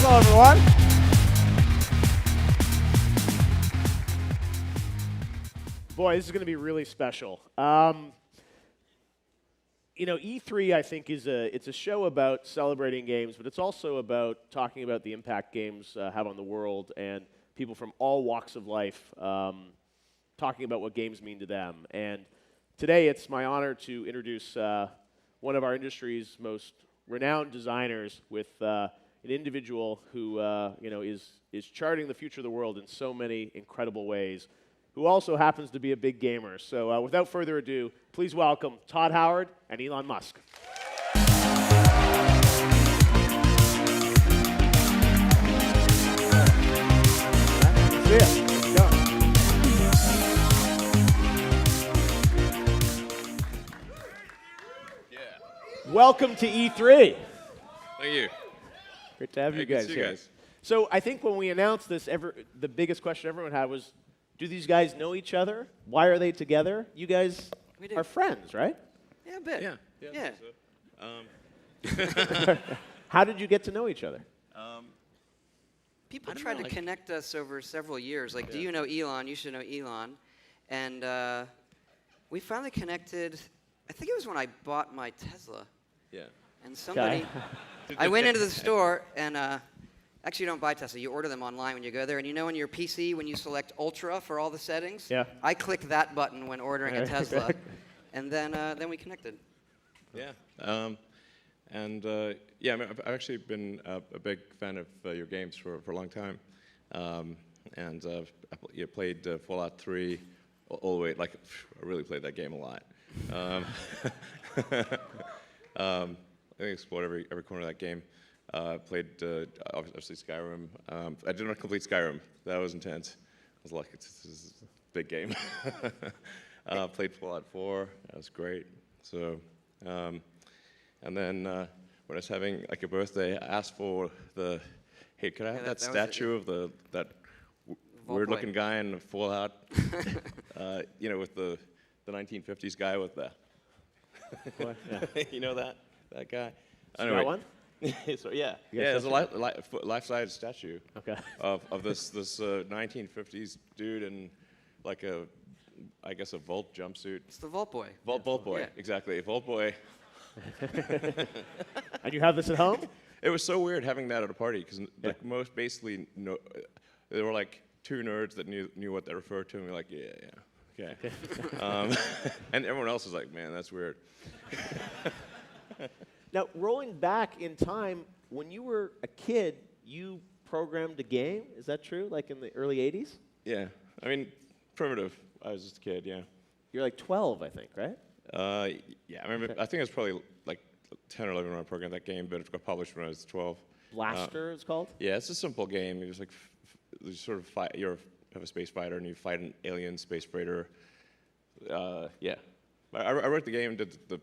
Hello, everyone. Boy, this is going to be really special. E3, I think, it's a show about celebrating games, but it's also about talking about the impact games have on the world and people from all walks of life talking about what games mean to them. And today, it's my honor to introduce one of our industry's most renowned designers with an individual who is charting the future of the world in so many incredible ways, who also happens to be a big gamer. So without further ado, please welcome Todd Howard and Elon Musk. See ya. Let's go. Yeah. Welcome to E3. Thank you. Great to have you guys here. Guys. So I think when we announced this, the biggest question everyone had was, do these guys know each other? Why are they together? You guys are friends, right? Yeah, a bit. Yeah. How did you get to know each other? People tried to connect us over several years. Like, do you know Elon? You should know Elon. And we finally connected, I think it was when I bought my Tesla. Yeah. And somebody, I went into the store and actually, you don't buy Tesla. You order them online when you go there. And you know on your PC, when you select Ultra for all the settings? Yeah. I click that button when ordering a Tesla. And then we connected. Yeah. Yeah, I mean, I've actually been a big fan of your games for a long time. I played Fallout 3 all the way. Like, I really played that game a lot. I think I explored every corner of that game. Played, obviously, Skyrim. I did not complete Skyrim. That was intense. I was like, this is a big game. Played Fallout 4. That was great. So, and then when I was having like a birthday, I asked for hey, could I have that statue of that weird-looking guy in Fallout? With the 1950s guy with the, you know that guy? Anyway. Got one? So there's a life-size statue of this 1950s dude in like I guess a Volt jumpsuit. It's the Vault Boy. Vault Boy, yeah. Exactly, Vault Boy. And you have this at home? It was so weird having that at a party because most basically there were like two nerds that knew what they referred to, and we're like, okay. And everyone else was like, man, that's weird. Now, rolling back in time, when you were a kid, you programmed a game. Is that true? Like in the early 80s? Yeah. I mean, primitive. I was just a kid, yeah. You're like 12, I think, right? Yeah. I remember. I think I was probably like 10 or 11 when I programmed that game, but it got published when I was 12. Blaster, it's called? Yeah, it's a simple game. It was like you sort of fight. You have a space fighter, and you fight an alien space freighter. Yeah. I wrote the game, did the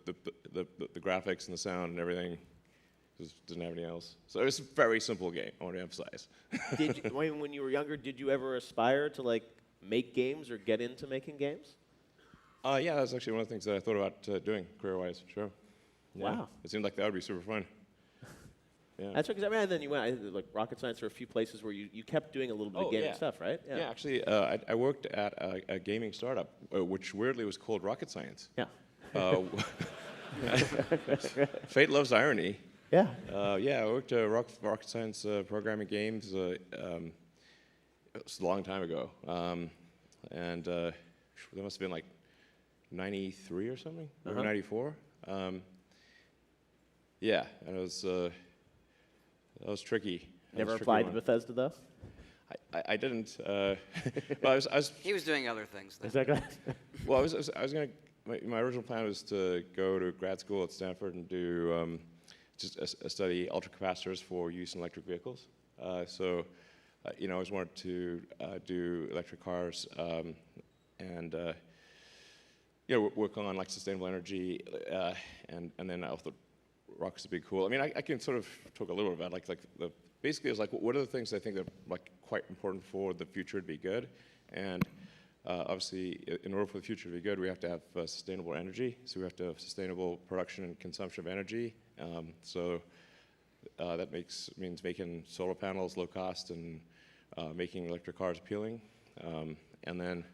graphics and the sound and everything. Just didn't have anything else. So it was a very simple game, I want to emphasize. When you were younger, did you ever aspire to like make games or get into making games? Yeah, that was actually one of the things that I thought about doing career-wise, sure. Yeah. Wow. It seemed like that would be super fun. Yeah. That's right, because and then you went, like Rocket Science, or a few places where you kept doing a little bit of gaming stuff, right? Yeah, actually, I worked at a gaming startup, which weirdly was called Rocket Science. Yeah. Fate loves irony. Yeah. I worked at Rocket Science programming games. It was a long time ago. That must have been like 93 or something, maybe 94. Yeah, and that was tricky. Never applied to Bethesda, though? I didn't. Well, I was. He was doing other things then. Exactly. Well, I was going to. My original plan was to go to grad school at Stanford and do just study ultracapacitors for use in electric vehicles. I always wanted to do electric cars and work on like sustainable energy, and then I thought rockets would be cool. I mean, I can sort of talk a little bit about basically it's like what are the things I think that are like quite important for the future to be good, and obviously in order for the future to be good, we have to have sustainable energy. So we have to have sustainable production and consumption of energy. that means making solar panels low cost and making electric cars appealing. And then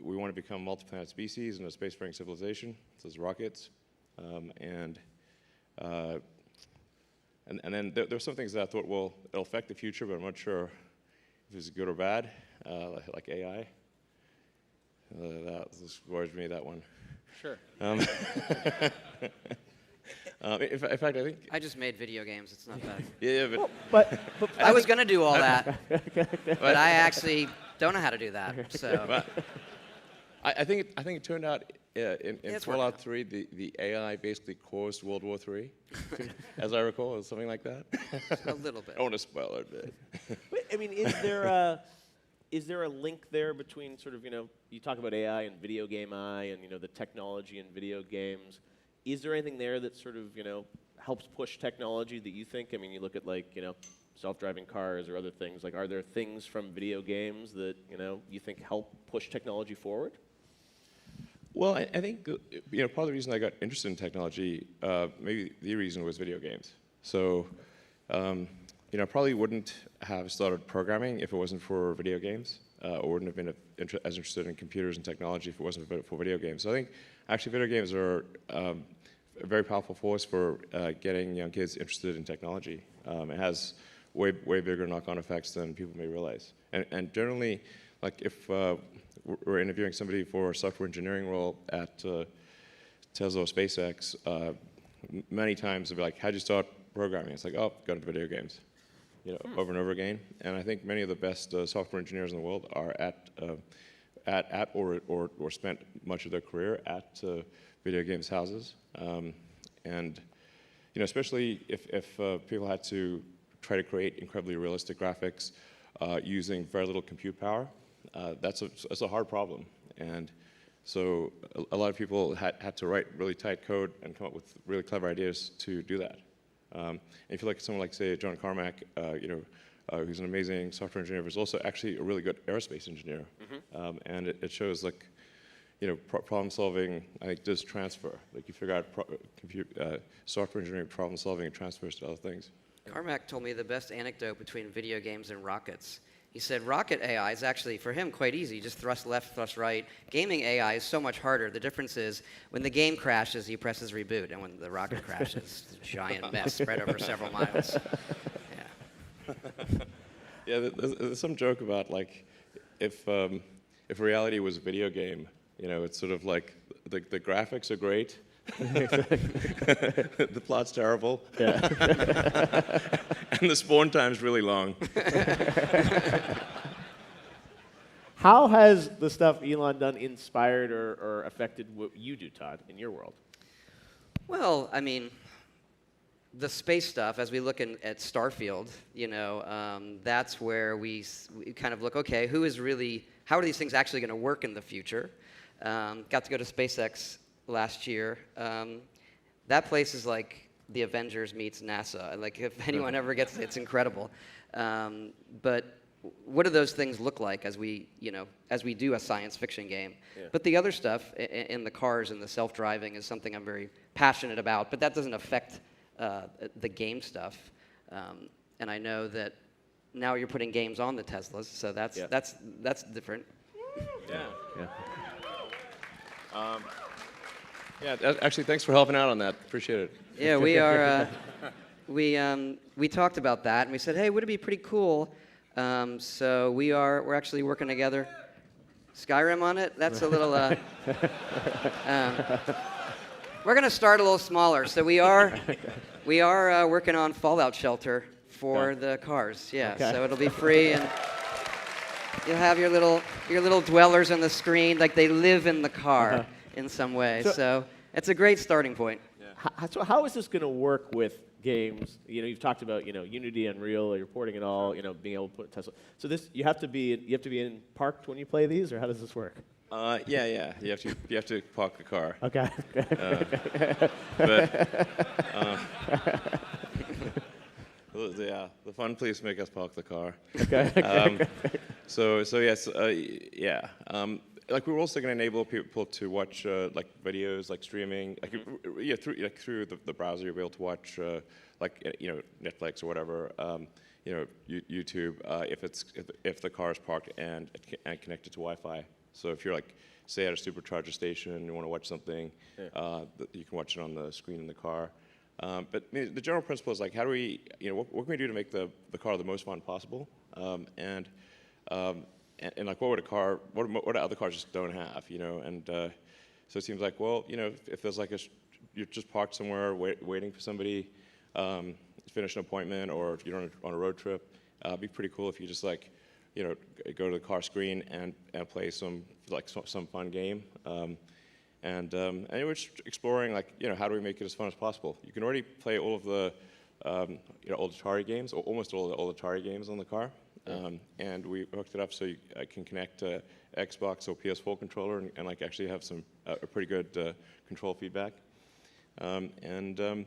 we want to become a multi-planet species and a spacefaring civilization, so it's rockets. And then there are some things that I thought, well, it'll affect the future, but I'm not sure if it's good or bad, like AI. That just worries me, that one. Sure. In fact, I think... I just made video games. It's not bad. Yeah, Well, but I was going to do all that, but I actually don't know how to do that. So but I think it turned out in it's Fallout working 3, the AI basically caused World War III, as I recall, or something like that. a little bit. I don't want to spoil it, but... But, I mean, is there a link there between sort of, you talk about AI and video game AI and, the technology in video games. Is there anything there that sort of, helps push technology that you think? I mean, you look at self-driving cars or other things. Like, are there things from video games that, you think help push technology forward? Well, I think part of the reason I got interested in technology, maybe the reason was video games. So, I probably wouldn't have started programming if it wasn't for video games, or wouldn't have been as interested in computers and technology if it wasn't for video games. So I think actually video games are a very powerful force for getting young kids interested in technology. It has way bigger knock-on effects than people may realize. And generally, like if we're interviewing somebody for a software engineering role at Tesla or SpaceX, many times they'll be like, how'd you start programming? It's like, oh, got into video games, over and over again. And I think many of the best software engineers in the world are at or spent much of their career at video games houses. And especially if people had to try to create incredibly realistic graphics using very little compute power, that's a hard problem. And so a lot of people had to write really tight code and come up with really clever ideas to do that. And if you look at someone like, say, John Carmack, who's an amazing software engineer, but is also actually a really good aerospace engineer. Mm-hmm. And it shows, like, problem solving, I think, does transfer. Like, you figure out software engineering problem solving and transfers to other things. Carmack told me the best anecdote between video games and rockets. He said rocket AI is actually, for him, quite easy. Just thrust left, thrust right. Gaming AI is so much harder. The difference is when the game crashes, he presses reboot, and when the rocket crashes, it's a giant mess spread over several miles. Yeah. Yeah, there's some joke about, like, if reality was a video game, it's sort of like the graphics are great. The plot's terrible. Yeah. And the spawn time's really long. How has the stuff Elon done inspired or affected what you do, Todd, in your world? Well, I mean, the space stuff, as we look at Starfield, that's where we kind of look, okay, how are these things actually going to work in the future? Got to go to SpaceX last year. That place is like the Avengers meets NASA. Like, if anyone ever gets it, it's incredible. But what do those things look like as we do a science fiction game? Yeah. But the other stuff in the cars and the self-driving is something I'm very passionate about. But that doesn't affect the game stuff. And I know that now you're putting games on the Teslas, so that's different. Yeah. Yeah. Actually, thanks for helping out on that. Appreciate it. Yeah, we are. We talked about that, and we said, hey, would it be pretty cool? So we're actually working together. Skyrim on it. That's a little. We're going to start a little smaller. So we are working on Fallout Shelter for the cars. Yeah. Okay. So it'll be free, and you'll have your little dwellers on the screen, like they live in the car in some way. So it's a great starting point. Yeah. So how is this going to work with games? You've talked about Unity, Unreal, you're porting it all. Being able to put Tesla. So you have to be in parked when you play these, or how does this work? Yeah. You have to park the car. Okay. The fun police make us park the car. Okay. So yes, yeah. like we're also going to enable people to watch like videos, like streaming, like yeah, through the browser you'll be able to watch like Netflix or whatever, YouTube if the car is parked and connected to Wi-Fi. So if you're like say at a supercharger station and you want to watch something, you can watch it on the screen in the car. But I mean, the general principle is like, how do we, what can we do to make the car the most fun possible? And like, what would a car, what other cars just don't have, And so it seems like, well, if there's like you're just parked somewhere waiting for somebody to finish an appointment, or you're on a road trip, it'd be pretty cool if you just like, go to the car screen and play some fun game. And we're just exploring like, how do we make it as fun as possible? You can already play all of the old Atari games, or almost all the old Atari games on the car. And we hooked it up so you can connect to Xbox or PS4 controller and like actually have some a pretty good control feedback. And then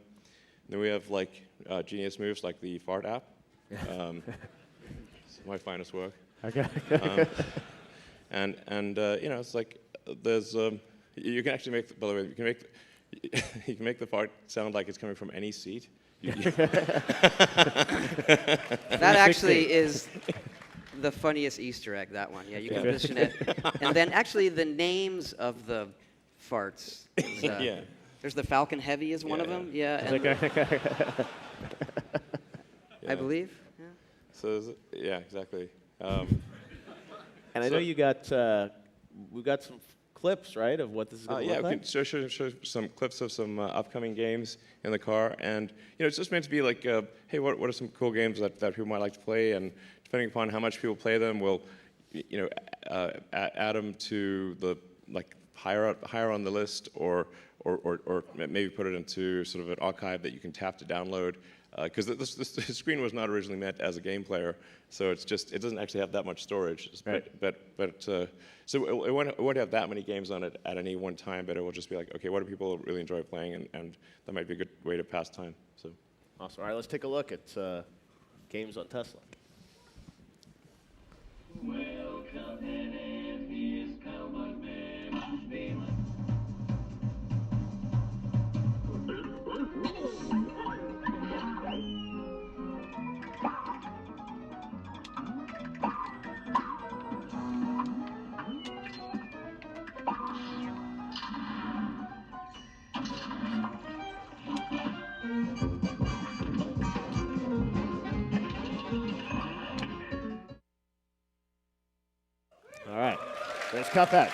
we have like genius moves like the fart app. It's my finest work. Okay. And it's like there's you can actually make, by the way, you can make the fart sound like it's coming from any seat. That actually is the funniest Easter egg, that one. Yeah, you can position it. And then actually the names of the farts. Is, there's the Falcon Heavy is one of them. Yeah. And I believe. Yeah. So yeah, exactly. And I know you got we got some clips, right, of what this is going to look like? We can show some clips of some upcoming games in the car, and it's just meant to be like, hey, what are some cool games that people might like to play, and depending upon how much people play them, we'll add them to the like higher on the list, or maybe put it into sort of an archive that you can tap to download. Because the screen was not originally meant as a game player, so it doesn't actually have that much storage. Right. But so it won't have that many games on it at any one time. But it will just be like, okay, what do people really enjoy playing, and that might be a good way to pass time. So awesome. All right, let's take a look at games on Tesla. Welcome in, he is Cowboy Man. All right, there's Cuphead.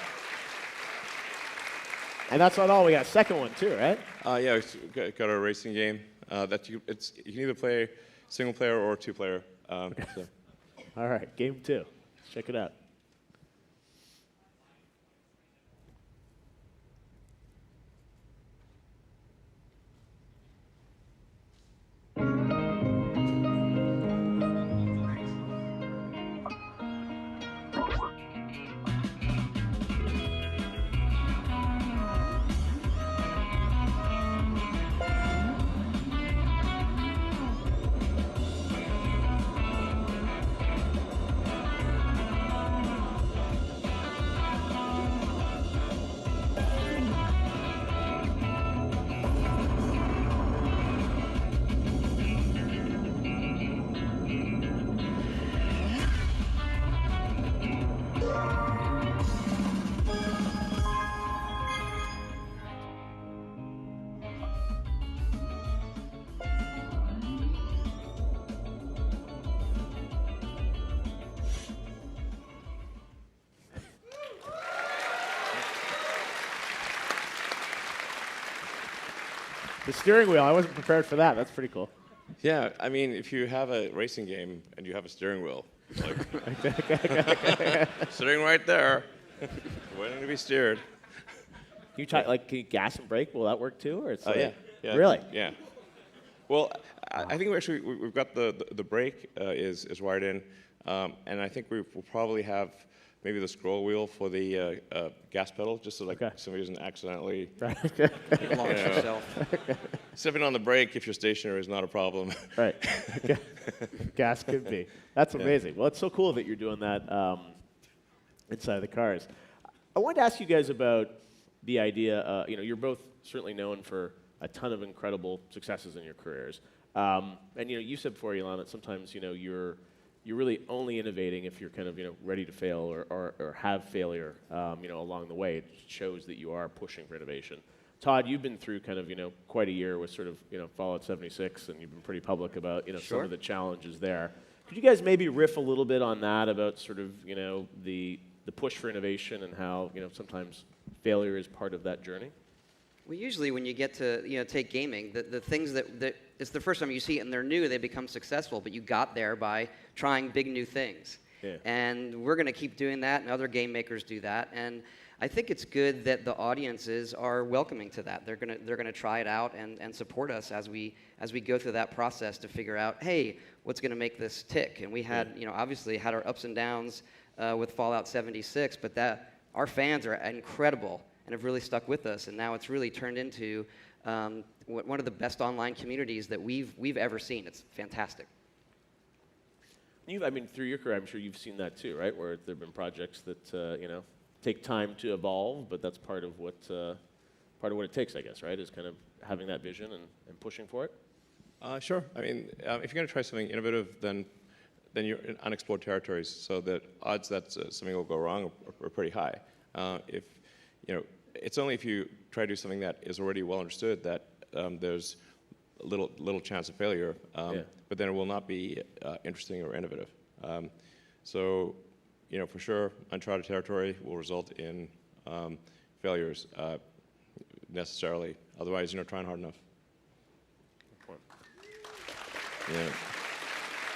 And that's not all. We got a second one too, right? Yeah, we've got a racing game that you can either play single player or two player. So. All right, game 2. Let's check it out. The steering wheel, I wasn't prepared for that. That's pretty cool. Yeah, I mean, if you have a racing game and you have a steering wheel, it's like sitting right there, waiting to be steered. Can you try, like, can you gas and brake? Will that work too, or it's? Yeah. Really? Yeah. Well, I think we've got the brake is wired in, and I think we'll probably have maybe the scroll wheel for the gas pedal, just so like somebody doesn't accidentally Launch yourself. stepping on the brake if you're stationary is not a problem. Right. Gas could be. That's amazing. Well, it's so cool that you're doing that inside the cars. I wanted to ask you guys about the idea. You're both certainly known for a ton of incredible successes in your careers, and you said before, Elon, that sometimes you're really only innovating if you're kind of ready to fail or have failure along the way. It shows that you are pushing for innovation. Todd, you've been through kind of quite a year with sort of Fallout 76, and you've been pretty public about some Sure. of the challenges there. Could you guys maybe riff a little bit on that about sort of the push for innovation and how sometimes failure is part of that journey? Well, usually when you get to take gaming, the things that it's the first time you see it and they're new, they become successful. But you got there by trying big new things, Yeah. and we're going to keep doing that, and other game makers do that. And I think it's good that the audiences are welcoming to that. They're gonna try it out and support us as we go through that process to figure out, hey, what's going to make this tick? And we had obviously had our ups and downs with Fallout 76, but that our fans are incredible and have really stuck with us, and now it's really turned into one of the best online communities that we've ever seen. It's fantastic. Through your career, I'm sure you've seen that too, right? Where there have been projects that take time to evolve, but that's part of what it takes, I guess, right? Is kind of having that vision and pushing for it. Sure. If you're going to try something innovative, then you're in unexplored territories, so the odds that something will go wrong are pretty high. It's only if you try to do something that is already well understood that there's little chance of failure, but then it will not be interesting or innovative. For sure, uncharted territory will result in failures necessarily. Otherwise, you're not trying hard enough.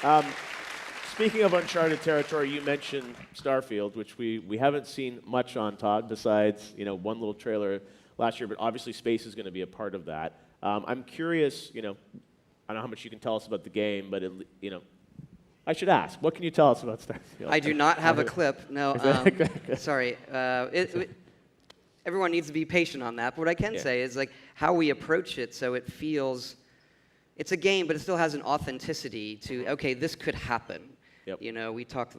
Yeah. Speaking of uncharted territory, you mentioned Starfield, which we haven't seen much on, Todd, besides one little trailer last year. But obviously, space is going to be a part of that. I'm curious. I don't know how much you can tell us about the game, but I should ask. What can you tell us about Starfield? I do not have a clip. No, sorry. Everyone needs to be patient on that. But what I can say is how we approach it, so it feels. It's a game, but it still has an authenticity to. Okay, this could happen. Yep. We talked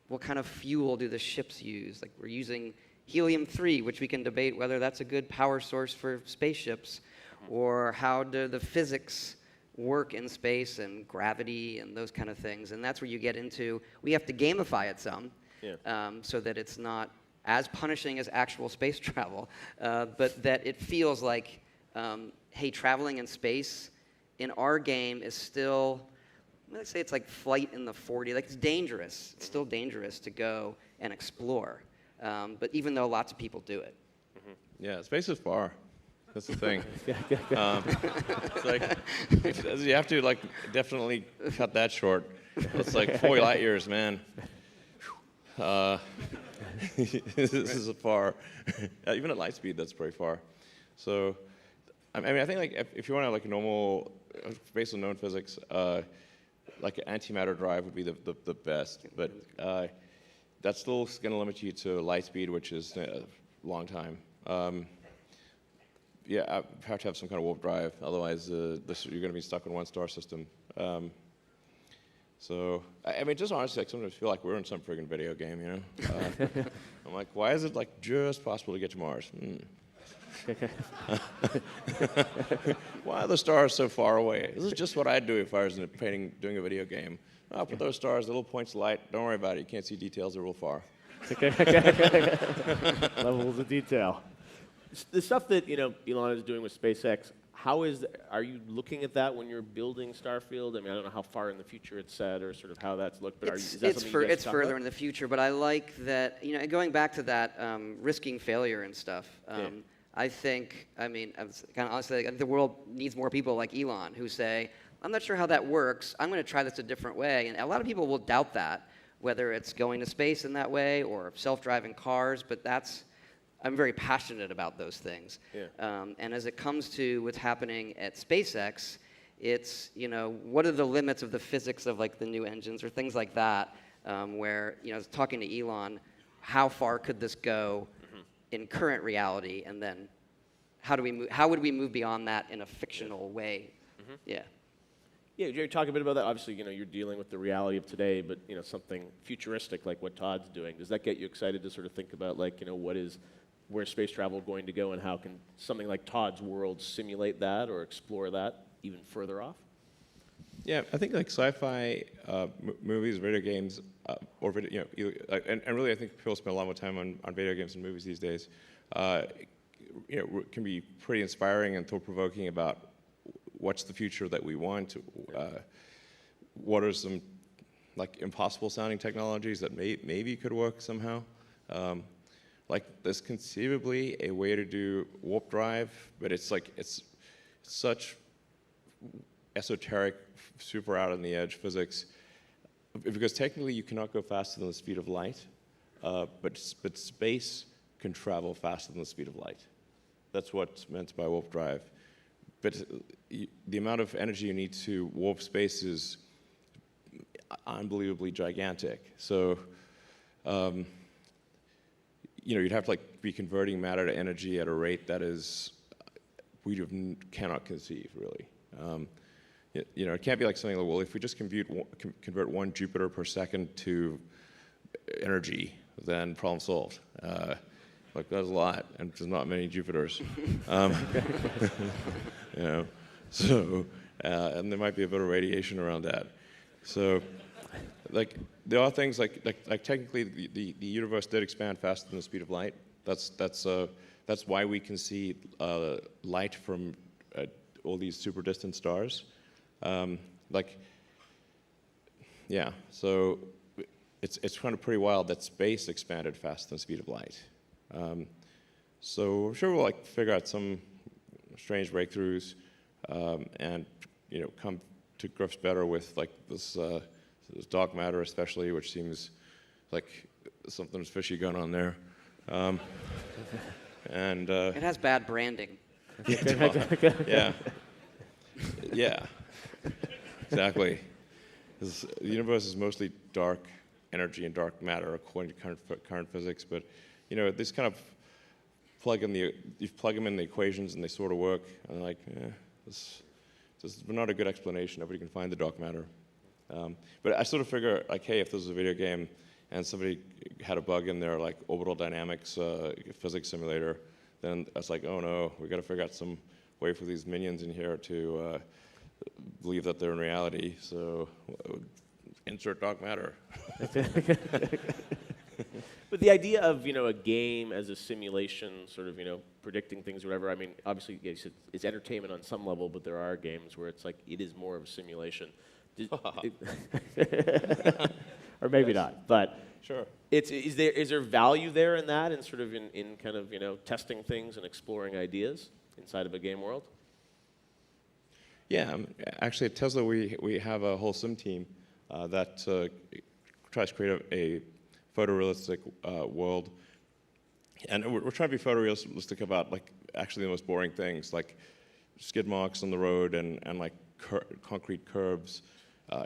what kind of fuel do the ships use? We're using helium-3, which we can debate whether that's a good power source for spaceships, or how do the physics work in space and gravity and those kind of things. And that's where you get into, we have to gamify it some, so that it's not as punishing as actual space travel, but that it feels like, hey, traveling in space in our game is still, let's say it's like flight in the 40s. It's dangerous. It's still dangerous to go and explore, but even though lots of people do it. Yeah, space is far. That's the thing. It's you have to definitely cut that short. It's 40 light years, man. This is far. Even at light speed, that's pretty far. So, I think if you want to normal, based on known physics, an antimatter drive would be the best. But that's still going to limit you to light speed, which is a long time. I have to have some kind of warp drive, otherwise you're going to be stuck in one star system. Just honestly, I sometimes feel like we're in some friggin' video game, I'm like, why is it just possible to get to Mars? Why are the stars so far away? This is just what I'd do if I was doing a video game. I'll put those stars, the little points of light. Don't worry about it. You can't see details. They're real far. Levels of detail. The stuff that Elon is doing with SpaceX, are you looking at that when you're building Starfield? I don't know how far in the future it's set or sort of how that's looked, but is that something you guys it's talk further about? in the future, but I like that, going back to that risking failure and stuff, I think, honestly, the world needs more people like Elon who say, I'm not sure how that works, I'm going to try this a different way, and a lot of people will doubt that, whether it's going to space in that way or self-driving cars, but I'm very passionate about those things. And as it comes to what's happening at SpaceX, it's, what are the limits of the physics of the new engines or things like that, where, talking to Elon, how far could this go in current reality, and then how would we move beyond that in a fictional way? Yeah, you talk a bit about that. Obviously, you're dealing with the reality of today, but something futuristic like what Todd's doing. Does that get you excited to sort of think about like, where's space travel going to go, and how can something like Todd's world simulate that or explore that even further off? Yeah, I think like sci-fi movies, video games, or video, and really I think people spend a lot more time on video games and movies these days. Can be pretty inspiring and thought-provoking about what's the future that we want. What are some like impossible-sounding technologies that maybe could work somehow? Like there's conceivably a way to do warp drive, but it's such esoteric, super out on the edge physics, because technically you cannot go faster than the speed of light, but space can travel faster than the speed of light. That's what's meant by warp drive. But the amount of energy you need to warp space is unbelievably gigantic. So, you'd have to like be converting matter to energy at a rate that is cannot conceive really. It can't be like something like, well, if we just convert 1 Jupiter per second to energy, then problem solved. Like that's a lot, and there's not many Jupiters. So and there might be a bit of radiation around that. So, like there are things like technically the universe did expand faster than the speed of light. That's why we can see light from all these super distant stars. So it's kind of pretty wild that space expanded faster than the speed of light. So I'm sure we'll like figure out some strange breakthroughs and come to grips better with like this dark matter especially, which seems like something's fishy going on there. And It has bad branding. yeah, yeah, exactly. The universe is mostly dark energy and dark matter according to current physics, but this kind of you plug them in the equations and they sort of work, and like, this is not a good explanation. Nobody can find the dark matter. But I sort of figure, like, hey, if this was a video game and somebody had a bug in their like orbital dynamics physics simulator, then it's like, oh no, we got to figure out some way for these minions in here to believe that they're in reality. So insert dark matter. But the idea of a game as a simulation, sort of predicting things or whatever. I mean, obviously it's entertainment on some level, but there are games where it's like it is more of a simulation. Or maybe not, but Sure. is there value there in that, and sort of in kind of testing things and exploring ideas inside of a game world? Yeah, actually at Tesla we have a whole sim team that tries to create a photorealistic world, and we're trying to be photorealistic about like actually the most boring things like skid marks on the road and like concrete curbs,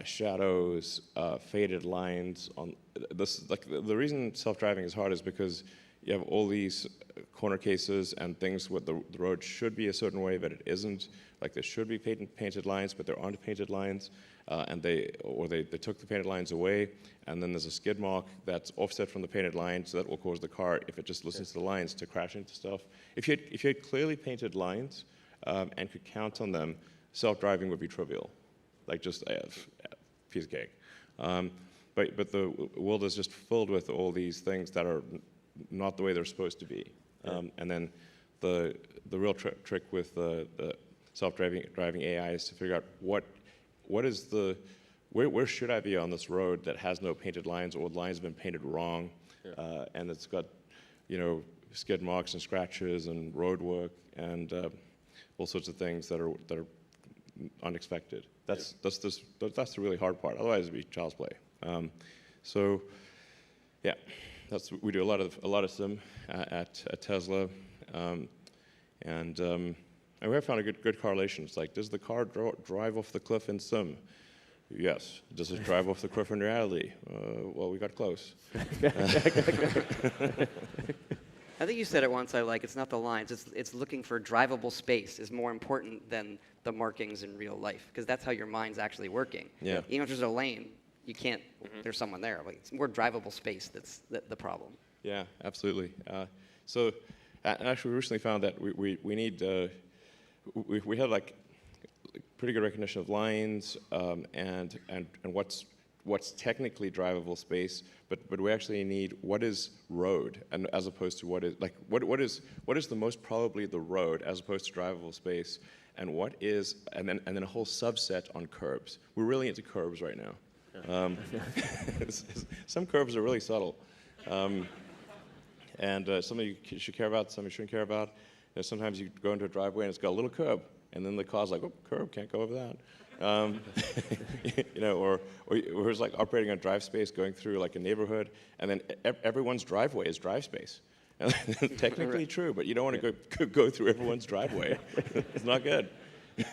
shadows, faded lines on this. Like the reason self-driving is hard is because you have all these corner cases and things where the road should be a certain way, but it isn't. Like there should be painted lines, but there aren't painted lines, and they took the painted lines away, and then there's a skid mark that's offset from the painted line, so that will cause the car, if it just listens to the lines, to crash into stuff. If you had clearly painted lines and could count on them, self-driving would be trivial, like just a piece of cake. But the world is just filled with all these things that are not the way they're supposed to be. And then the real trick with the self-driving AI is to figure out what is where should I be on this road that has no painted lines, or the lines have been painted wrong, and it's got skid marks and scratches and road work and all sorts of things that are unexpected. That's the really hard part. Otherwise, it'd be child's play. So yeah, we do a lot of sim at Tesla, and we have found a good correlation. It's like, does the car drive off the cliff in sim? Yes. Does it drive off the cliff in reality? Well, we got close. I think you said it once. I like it's not the lines. It's looking for drivable space is more important than the markings in real life because that's how your mind's actually working. Yeah. Even if there's a lane, you can't. There's someone there. Like it's more drivable space that's the problem. Yeah, absolutely. So, and actually, we recently found that we need we had like pretty good recognition of lines and what's technically drivable space, but we actually need what is road, and as opposed to what is the most probably the road as opposed to drivable space, and what is and then a whole subset on curbs. We're really into curbs right now. Some curbs are really subtle. And some of you should care about, some you shouldn't care about. You know, sometimes you go into a driveway and it's got a little curb, and then the car's like, oh, curb, can't go over that. You know, or it's like operating on drive space, going through like a neighborhood, and then everyone's driveway is drive space. Technically true, but you don't want to go through everyone's driveway. It's not good. But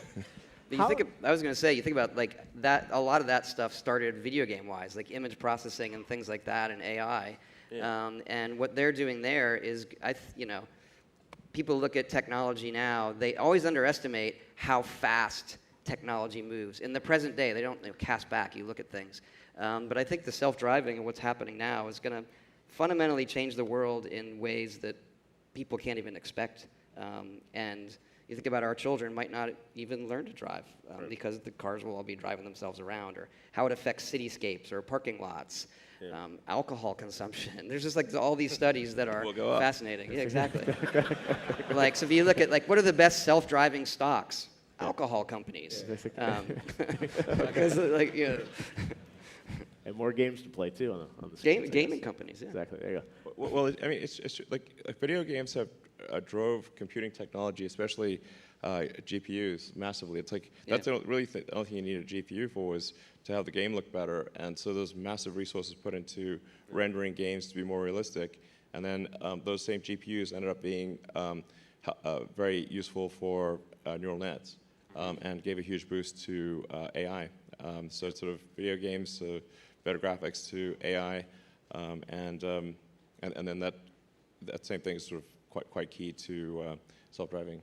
you think I was going to say, you think about like that. A lot of that stuff started video game wise, like image processing and things like that, and AI. Yeah. And what they're doing there is, you know, people look at technology now. They always underestimate how fast technology moves. In the present day, they don't cast back. You look at things. But I think the self-driving and what's happening now is going to fundamentally change the world in ways that people can't even expect. And you think about our children might not even learn to drive because the cars will all be driving themselves around, or how it affects cityscapes or parking lots. Yeah. Alcohol consumption. There's just like all these studies that are fascinating. Yeah, exactly. Like, so if you look at like what are the best self-driving stocks? Alcohol companies. Because like, you know. And more games to play too on the gaming companies. Yeah. Exactly. There you go. Well, I mean, it's like video games have drove computing technology, especially GPUs, massively. It's like that's the only thing you need a GPU for was to have the game look better, and so those massive resources put into rendering games to be more realistic, and then those same GPUs ended up being very useful for neural nets, and gave a huge boost to AI. So it's sort of video games, better graphics to AI, and then that same thing is sort of quite key to self-driving.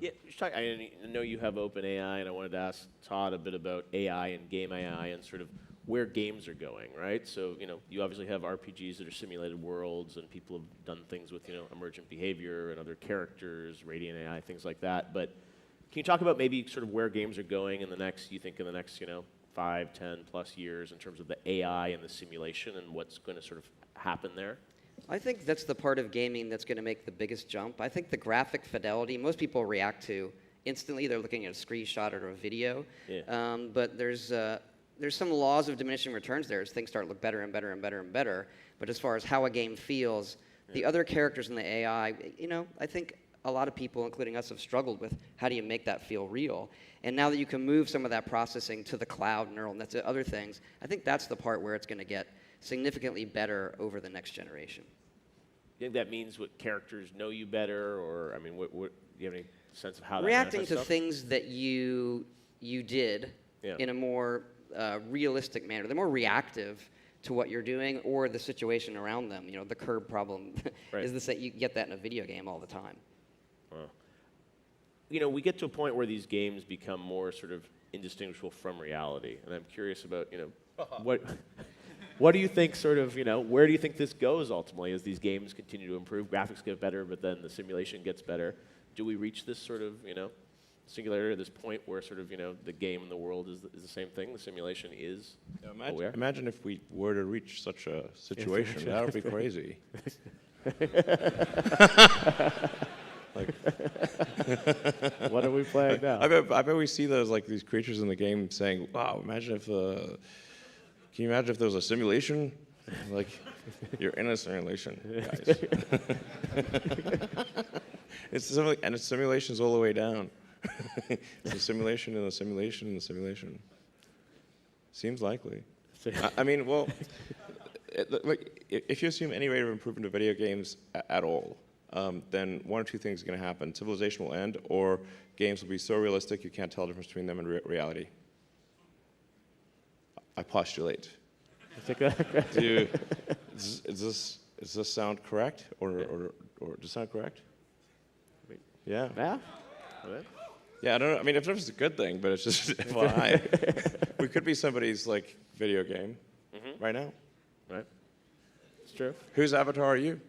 Yeah, I know you have OpenAI, and I wanted to ask Todd a bit about AI and game AI and sort of where games are going, right? So, you know, you obviously have RPGs that are simulated worlds, and people have done things with, you know, emergent behavior and other characters, radiant AI, things like that. But can you talk about maybe sort of where games are going in the next, you know, 5, 10 plus years in terms of the AI and the simulation and what's going to sort of happen there? I think that's the part of gaming that's going to make the biggest jump. I think the graphic fidelity, most people react to instantly. They're looking at a screenshot or a video. Yeah. But there's some laws of diminishing returns there as things start to look better and better and better and better. But as far as how a game feels, the other characters in the AI, you know, I think a lot of people, including us, have struggled with how do you make that feel real. And now that you can move some of that processing to the cloud, neural nets, other things, I think that's the part where it's going to get significantly better over the next generation. You think that means what characters know you better, or I mean, what do you have any sense of how that reacting to stuff? things that you did in a more realistic manner? They're more reactive to what you're doing or the situation around them. You know, the curb problem is the same. You get that in a video game all the time. Wow. You know, we get to a point where these games become more sort of indistinguishable from reality, and I'm curious about, you know, what do you think sort of, you know, where do you think this goes ultimately as these games continue to improve, graphics get better, but then the simulation gets better? Do we reach this sort of, you know, singularity, this point where sort of, you know, the game and the world is the same thing, the simulation is Imagine if we were to reach such a situation. That would be crazy. Like, what are we playing now? I bet we see those like these creatures in the game saying, "Wow, imagine if can you imagine if there was a simulation? Like, you're in a simulation, guys." It's simulations all the way down. It's a simulation and a simulation and a simulation. Seems likely. I mean, well, if you assume any rate of improvement of video games at all, then one or two things are going to happen. Civilization will end, or games will be so realistic you can't tell the difference between them and reality. I postulate. Is this does this sound correct, or does it sound correct? Yeah. Yeah. Okay. Yeah, I don't know. I mean, if it's a good thing, but it's just FYI. We could be somebody's like video game right now. Right. It's true. Whose avatar are you?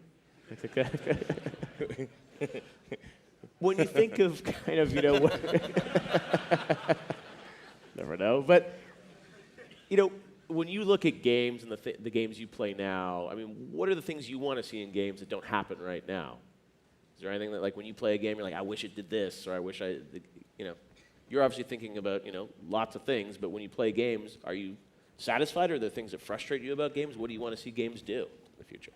It's okay. When you think of kind of, never know, but, when you look at games and the games you play now, I mean, what are the things you want to see in games that don't happen right now? Is there anything that, like, when you play a game, you're like, I wish it did this, or I wish you're obviously thinking about, lots of things, but when you play games, are you satisfied, or are there things that frustrate you about games? What do you want to see games do in the future?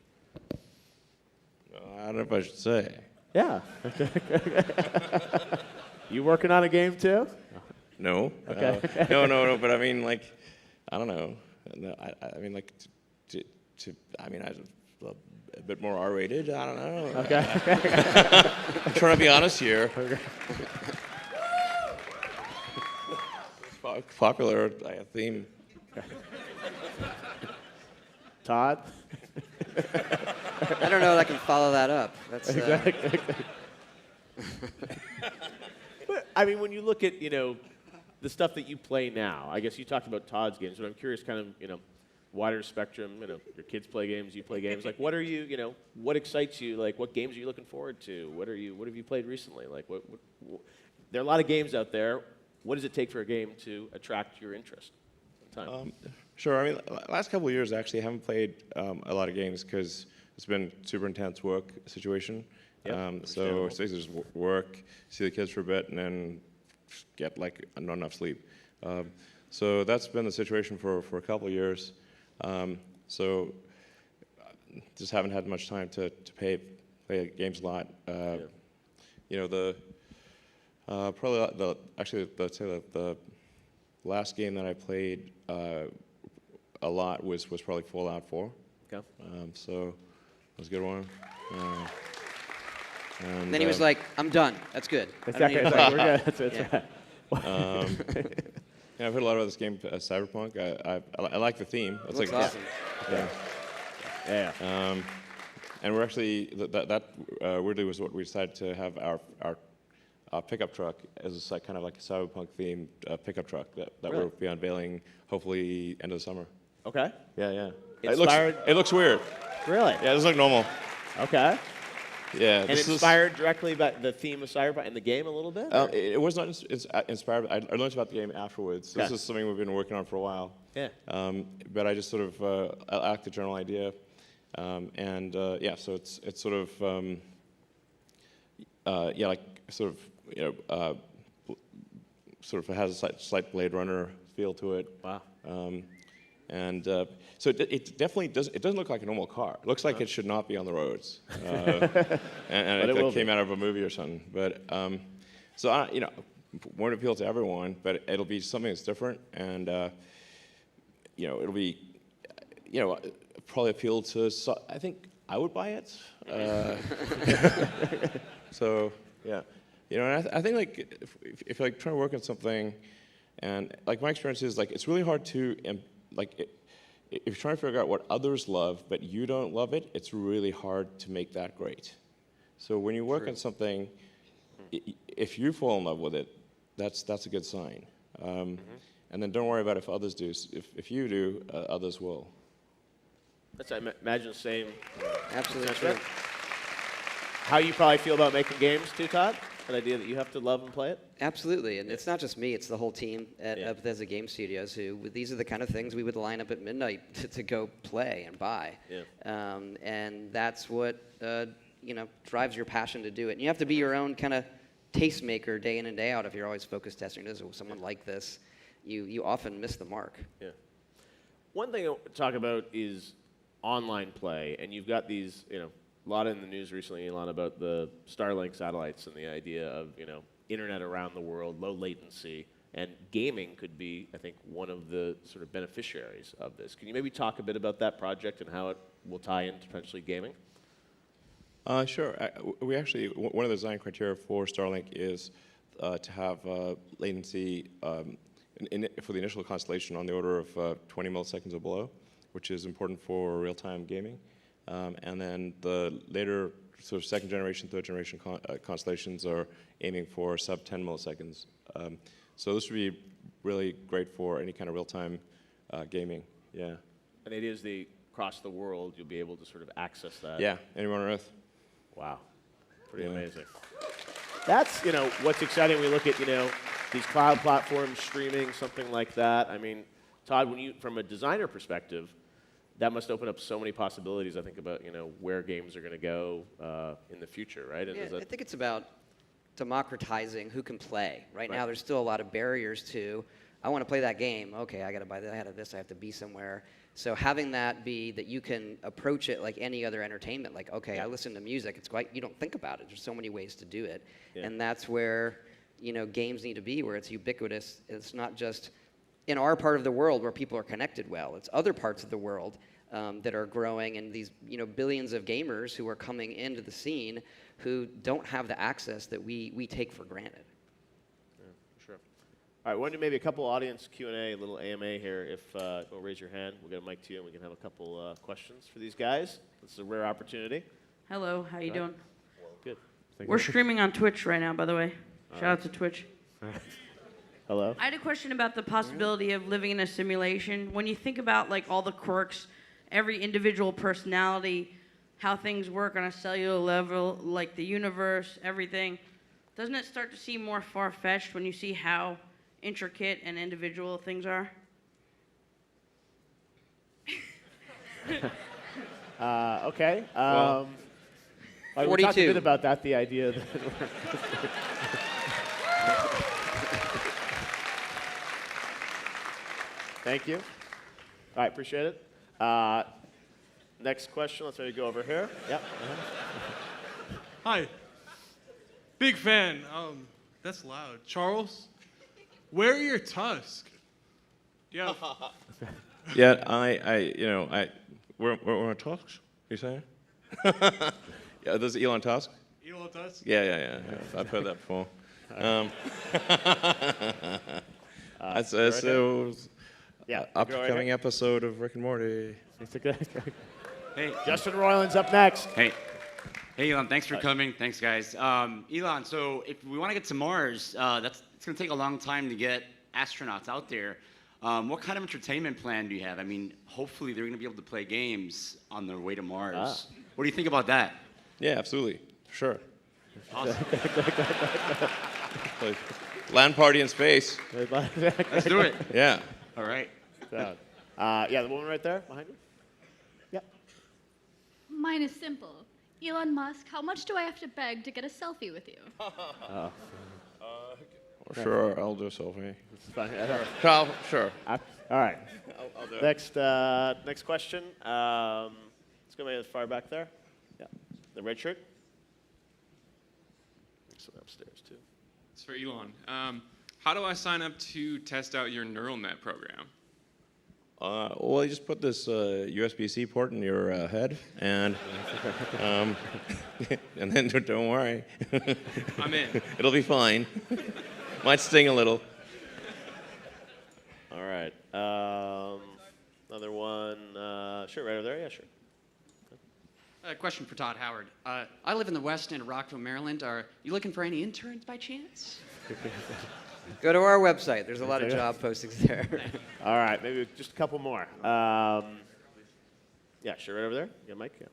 I don't know if I should say. Yeah. You working on a game too? No. Okay. No. But I mean, like, I don't know. No, I mean, like, a bit more R-rated. I don't know. Okay. I'm trying to be honest here. Popular theme. Todd? I don't know that I can follow that up. That's But, I mean, when you look at, the stuff that you play now, I guess you talked about Todd's games, but I'm curious kind of, wider spectrum, your kids play games, you play games. Like, what are you, what excites you? Like, what games are you looking forward to? What have you played recently? Like, what there are a lot of games out there. What does it take for a game to attract your interest? Sure. I mean, last couple of years, actually, I haven't played a lot of games because it's been super intense work situation. Yep, So it's basically just work, see the kids for a bit, and then get like not enough sleep. So that's been the situation for a couple of years. So just haven't had much time to play games a lot. Probably the last game that I played a lot was probably Fallout 4. Okay. So it was a good one. And then he was like, "I'm done. That's good." Exactly. It's like, we're good. That's right. Yeah, I've heard a lot about this game, Cyberpunk. I like the theme. It's Looks like awesome. Yeah. and we're actually that weirdly was what we decided to have our pickup truck as kind of like a cyberpunk-themed pickup truck that Really? we'll be unveiling hopefully end of the summer. Okay. Yeah. Inspired? It looks weird. Really? Yeah, it doesn't look normal. Okay. Yeah. And inspired directly by the theme of Cyberpunk in the game a little bit? It was not inspired. I learned about the game afterwards. So Okay. This is something we've been working on for a while. Yeah. But I just sort of I like the general idea, so it's sort of like sort of sort of has a slight Blade Runner feel to it. Wow. So it definitely does. It doesn't look like a normal car. It looks like it should not be on the roads, and it came out of a movie or something. But won't appeal to everyone, but it'll be something that's different, and it'll be probably appeal to. I think I would buy it. So yeah, and I think like if you're like trying to work on something, and like my experience is like it's really hard to if you're trying to figure out what others love but you don't love it, it's really hard to make that great. So when you work on something, if you fall in love with it, that's a good sign. And then don't worry about if others do. If you do, others will. I imagine the same. Absolutely sentiment. true. How you probably feel about making games too, Todd? That idea that you have to love and play it? Absolutely, and it's not just me; it's the whole team at Bethesda Game Studios. These are the kind of things we would line up at midnight to go play and buy. Yeah. And that's what drives your passion to do it. And you have to be your own kind of tastemaker day in and day out. If you're always focus testing, does someone like this? You often miss the mark. Yeah. One thing I want to talk about is online play, and you've got these, a lot in the news recently, Elon, about the Starlink satellites and the idea of, internet around the world, low latency, and gaming could be, I think, one of the sort of beneficiaries of this. Can you maybe talk a bit about that project and how it will tie into potentially gaming? Sure. We actually, one of the design criteria for Starlink is to have latency for the initial constellation on the order of 20 milliseconds or below, which is important for real-time gaming. And then the later sort of second generation, third generation constellations are aiming for sub 10 milliseconds. So this would be really great for any kind of real-time gaming. Yeah. And the idea is across the world, you'll be able to sort of access that. Yeah, anywhere on Earth. Wow. Pretty Yeah. amazing. That's, what's exciting. We look at, these cloud platforms, streaming, something like that. I mean, Todd, from a designer perspective, that must open up so many possibilities, I think, about, where games are going to go in the future, right? And Yeah, is that, I think it's about democratizing who can play. Right now, Right. there's still a lot of barriers to, I want to play that game. Okay, I got to buy that. I have this. I have to be somewhere. So having that be that you can approach it like any other entertainment. Like, okay, I listen to music. It's quite, you don't think about it. There's so many ways to do it. Yeah. And that's where, games need to be, where it's ubiquitous. It's not just in our part of the world where people are connected well. It's other parts of the world that are growing, and these billions of gamers who are coming into the scene who don't have the access that we take for granted. yeah, sure. All right, we'll do maybe a couple audience Q&A, a little AMA here. If you'll raise your hand, we'll get a mic to you, and we can have a couple questions for these guys. This is a rare opportunity. Hello, how you doing? Good. Thank We're you. streaming on Twitch right now, by the way. Shout out to Twitch. Hello. I had a question about the possibility of living in a simulation. When you think about like all the quirks, every individual personality, how things work on a cellular level, like the universe, everything, doesn't it start to seem more far-fetched when you see how intricate and individual things are? Okay. Well, we talked a 42. bit about that, the idea that Thank you. All right, appreciate it. Next question, let's maybe go over here. Yep. Hi. Big fan. That's loud. Charles, where are your tusks? Yeah. Yeah, we're on talks, you saying? Yeah, this is Elon Musk? Elon Tusk? Yeah. I've heard that before. That's Yeah. upcoming episode of Rick and Morty. Hey, Justin Roiland's up next. hey, Elon. Thanks for coming. Thanks, guys. Elon, so if we want to get to Mars, it's going to take a long time to get astronauts out there. What kind of entertainment plan do you have? I mean, hopefully they're going to be able to play games on their way to Mars. What do you think about that? Yeah, absolutely. Sure. Awesome. Like, LAN party in space. Let's do it. Yeah. All right. Yeah, the woman right there behind you. Yep. Mine is simple. Elon Musk, how much do I have to beg to get a selfie with you? Sure, I'll do a selfie. It's fine. Sure. All right. I'll do it. Next question. Let's go maybe as far back there. Yeah. The red shirt. There's someone upstairs too. It's for Elon. How do I sign up to test out your neural net program? Well, you just put this USB-C port in your head, and and then don't worry. I'm in. It'll be fine. Might sting a little. All right. Another one. Sure, right over there. Yeah, sure. A question for Todd Howard. I live in the West End of Rockville, Maryland. Are you looking for any interns by chance? Go to our website. There's a lot of job postings there. All right, maybe just a couple more. Yeah, sure, right over there. You got a mic? Yeah.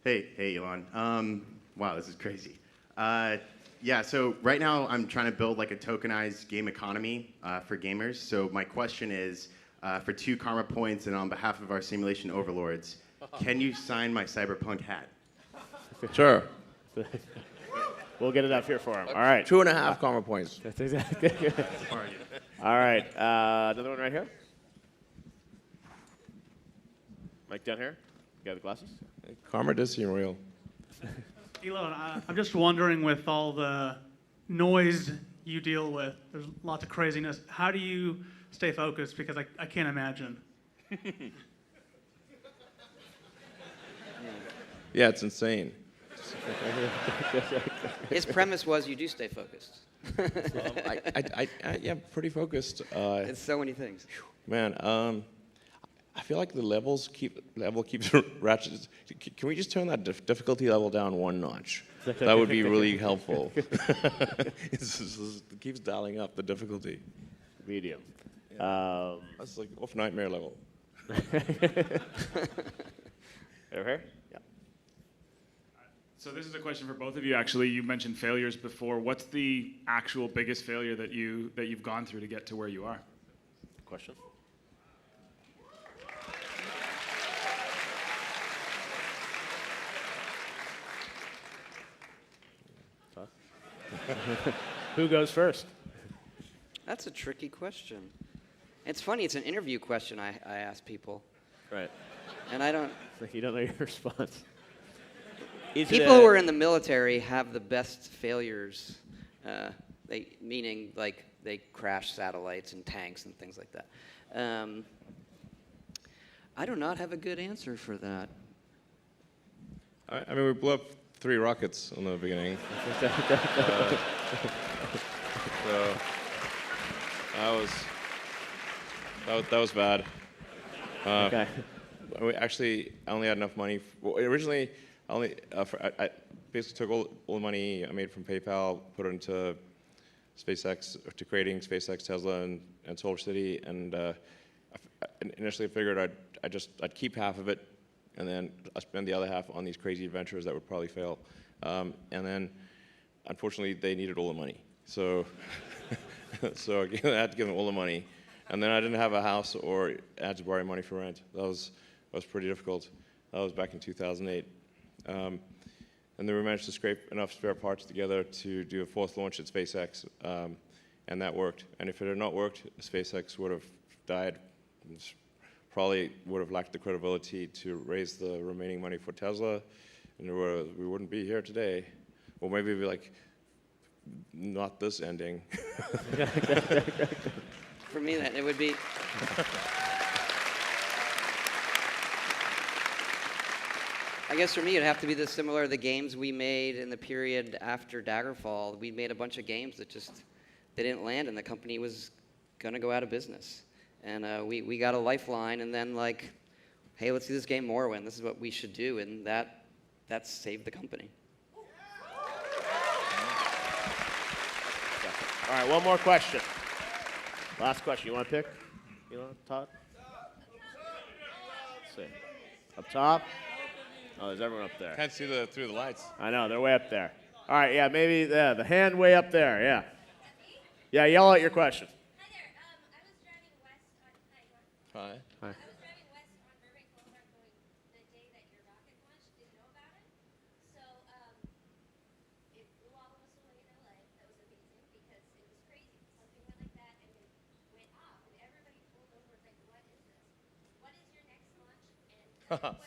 Hey, Elon. Wow, this is crazy. Yeah, so right now I'm trying to build like a tokenized game economy for gamers. So my question is, for 2 karma points and on behalf of our simulation overlords, can you sign my cyberpunk hat? Sure. We'll get it up here for him. All right. 2.5 karma points. That's exactly. All right. Another one right here. Mike down here. You got the glasses? Karma does seem real. Elon, I'm just wondering, with all the noise you deal with, there's lots of craziness. How do you stay focused? Because I can't imagine. Yeah, it's insane. His premise was you do stay focused. Yeah, pretty focused. It's so many things. Man, feel like the level keeps ratcheted. Can we just turn that difficulty level down one notch? That would be really helpful. It keeps dialing up the difficulty. Medium. That's like off nightmare level. Over here? Yeah. So this is a question for both of you. Actually, you mentioned failures before. What's the actual biggest failure that you've gone through to get to where you are? Question? Who goes first? That's a tricky question. It's funny. It's an interview question I ask people. Right. And I don't. You don't know your response. People who are in the military have the best failures. Meaning like they crash satellites and tanks and things like that. I do not have a good answer for that. I mean, we blew up 3 rockets in the beginning. So that was bad. Okay. I only had enough money. Originally, I basically took all the money I made from PayPal, put it into SpaceX, to creating SpaceX, Tesla, and Solar City, and initially I figured I'd keep half of it, and then I'd spend the other half on these crazy adventures that would probably fail. And then, unfortunately, they needed all the money, so so I had to give them all the money, and then I didn't have a house or I had to borrow money for rent. That was pretty difficult. That was back in 2008. And then we managed to scrape enough spare parts together to do a 4th launch at SpaceX, and that worked. And if it had not worked, SpaceX would have died. Probably would have lacked the credibility to raise the remaining money for Tesla, and we wouldn't be here today. Or maybe it'd be like, not this ending. For me, it would be. I guess for me, it'd have to be similar the games we made in the period after Daggerfall. We made a bunch of games that they didn't land, and the company was gonna go out of business. And we got a lifeline, and then like, hey, let's do this game Morrowind. This is what we should do, and that saved the company. All right, one more question. Last question. You want to pick? Elon, Todd? Let's see. Up top? Oh, there's everyone up there. Can't see through the lights. I know, they're way up there. All right, yeah, maybe the hand way up there, yeah. Yeah, yell out your question. Hi there. I was driving west on. Hi. Hi. I was driving west on Burbank Boulevard going the day that your rocket launched. Didn't know about it. So it blew all of us away in LA. That was amazing because it was crazy. Something went like that and it went off and everybody pulled over. It's like, what is this? What is your next launch? And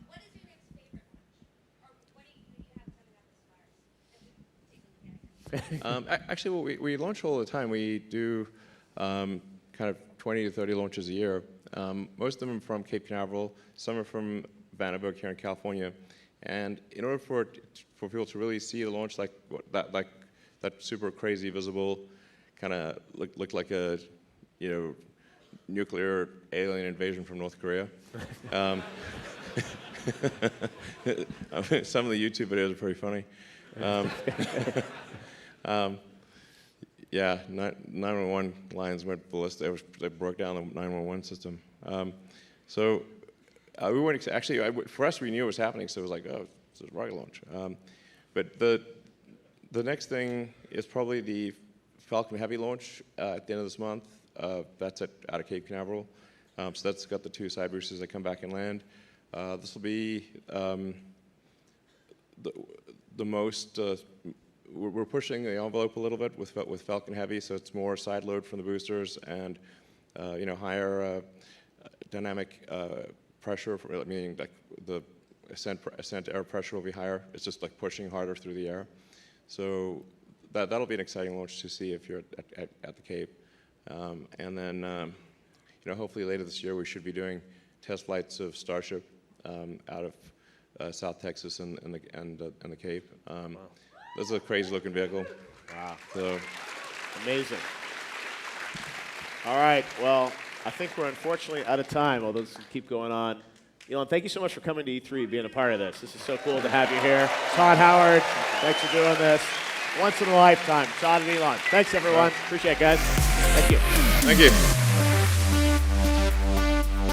what is your next favorite launch? Or what do you have coming up as far as we take a look at it? Actually, we launch all the time. We do kind of 20 to 30 launches a year. Most of them from Cape Canaveral. Some are from Vandenberg here in California. And in order for people to really see the launch, like that super crazy visible, kind of looked like a nuclear alien invasion from North Korea. Some of the YouTube videos are pretty funny. Yeah, 911 lines went ballistic. They broke down the 911 system. So we weren't actually. For us, we knew it was happening, so it was like, oh, it's a rocket launch. But the next thing is probably the Falcon Heavy launch at the end of this month. That's out of Cape Canaveral. So that's got the 2 side boosters that come back and land. This will be the most. We're pushing the envelope a little bit with Falcon Heavy, so it's more side load from the boosters and higher dynamic pressure, meaning like the ascent air pressure will be higher. It's just like pushing harder through the air. So that'll be an exciting launch to see if you're at the Cape. And then hopefully later this year we should be doing test flights of Starship out of South Texas and the Cape. Wow. This is a crazy looking vehicle. Wow. So amazing. All right, well, I think we're unfortunately out of time, although this will keep going on. Elon, thank you so much for coming to E3, being a part of this. This is so cool to have you here. Todd Howard, thanks for doing this. Once in a lifetime, Todd and Elon. Thanks, everyone. Appreciate it, guys. Thank you. Thank you.